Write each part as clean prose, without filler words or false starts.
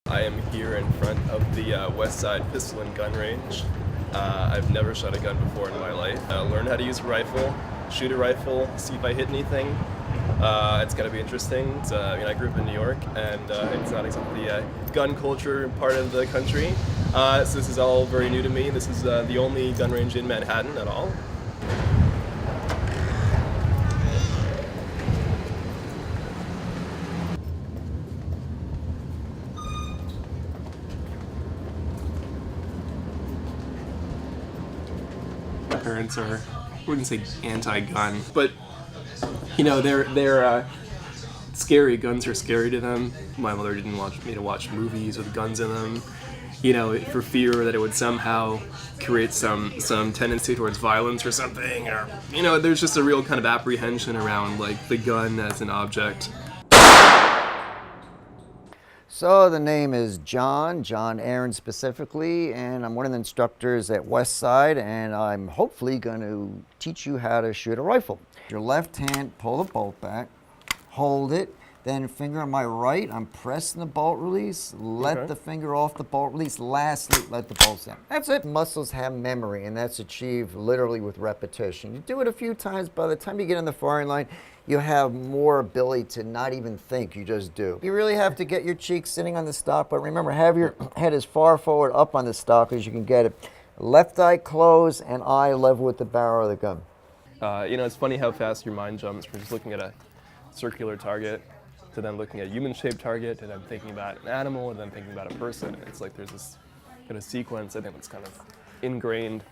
I am here in front of the Westside Pistol and Gun Range. I've never shot a gun before in my life. Learn how to use a rifle, shoot a rifle, see if I hit anything. It's going to be interesting. I grew up in New York, and it's not exactly a gun culture part of the country. So this is all very new to me. This is the only gun range in Manhattan at all. My parents are, I wouldn't say anti-gun, but they're scary. Guns are scary to them. My mother didn't want me to watch movies with guns in them, for fear that it would somehow create some tendency towards violence or something, or there's just a real kind of apprehension around like the gun as an object. So the name is John Aaron specifically, and I'm one of the instructors at Westside, and I'm hopefully going to teach you how to shoot a rifle. Your left hand, pull the bolt back, hold it, then finger on my right, I'm pressing the bolt release, let the finger off the bolt release, lastly, let the bolt down. That's it. Muscles have memory, and that's achieved literally with repetition. You do it a few times, by the time you get in the firing line, you have more ability to not even think, you just do. You really have to get your cheeks sitting on the stock, but remember, have your head as far forward up on the stock as you can get it. Left eye closed and eye level with the barrel of the gun. It's funny how fast your mind jumps from just looking at a circular target to then looking at a human-shaped target, to then thinking about an animal, and then thinking about a person. It's like there's this kind of sequence, I think, that's kind of ingrained.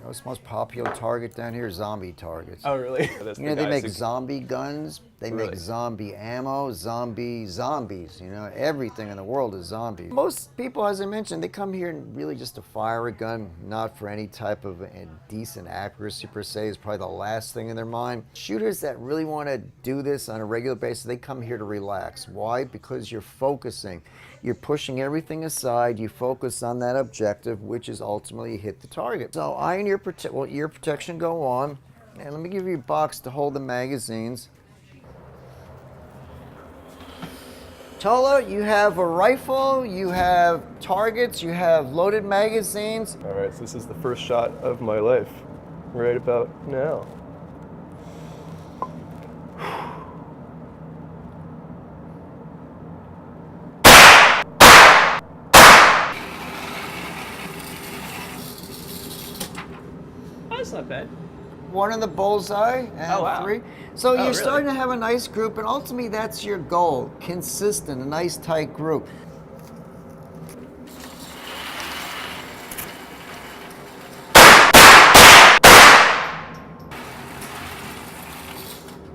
The most popular target down here is zombie targets. Oh, really? They make zombie guns, they make zombie ammo, zombies. Everything in the world is zombie. Most people, as I mentioned, they come here and really just to fire a gun, not for any type of decent accuracy per se, is probably the last thing in their mind. Shooters that really want to do this on a regular basis, they come here to relax. Why? Because you're focusing. You're pushing everything aside, you focus on that objective, which is ultimately hit the target. So eye and ear protection go on, and let me give you a box to hold the magazines. Tola, you have a rifle, you have targets, you have loaded magazines. All right, so this is the first shot of my life, right about now. That's not bad. One in the bullseye, and 3. So you're starting to have a nice group, and ultimately that's your goal. Consistent, a nice tight group.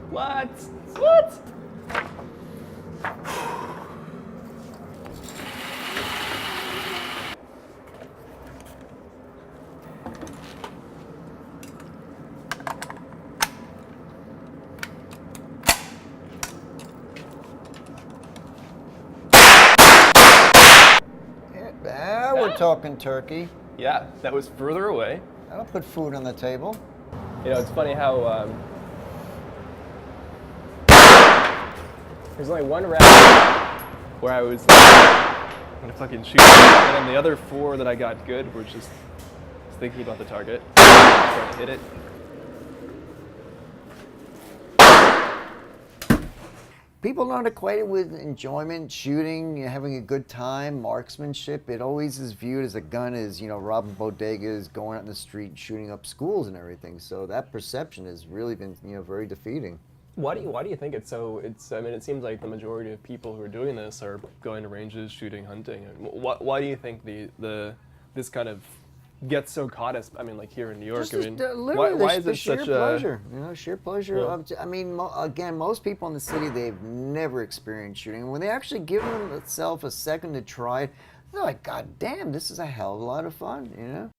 What? We're talking turkey. Yeah, that was further away. That'll put food on the table. It's funny how there's only one round where I was gonna fucking shoot, and then the other 4 that I got good were just thinking about the target, trying to hit it. People aren't equated with enjoyment, shooting, having a good time, marksmanship. It always is viewed as a gun as, robbing bodegas, going out in the street, shooting up schools and everything. So that perception has really been, very defeating. Why do you think it's so? It seems like the majority of people who are doing this are going to ranges, shooting, hunting. Why do you think this kind of gets so caught as, like here in New York? Why is it such a pleasure? Sheer pleasure. Yeah. Again, most people in the city, they've never experienced shooting. When they actually give themselves a second to try it, they're like, God damn, this is a hell of a lot of fun,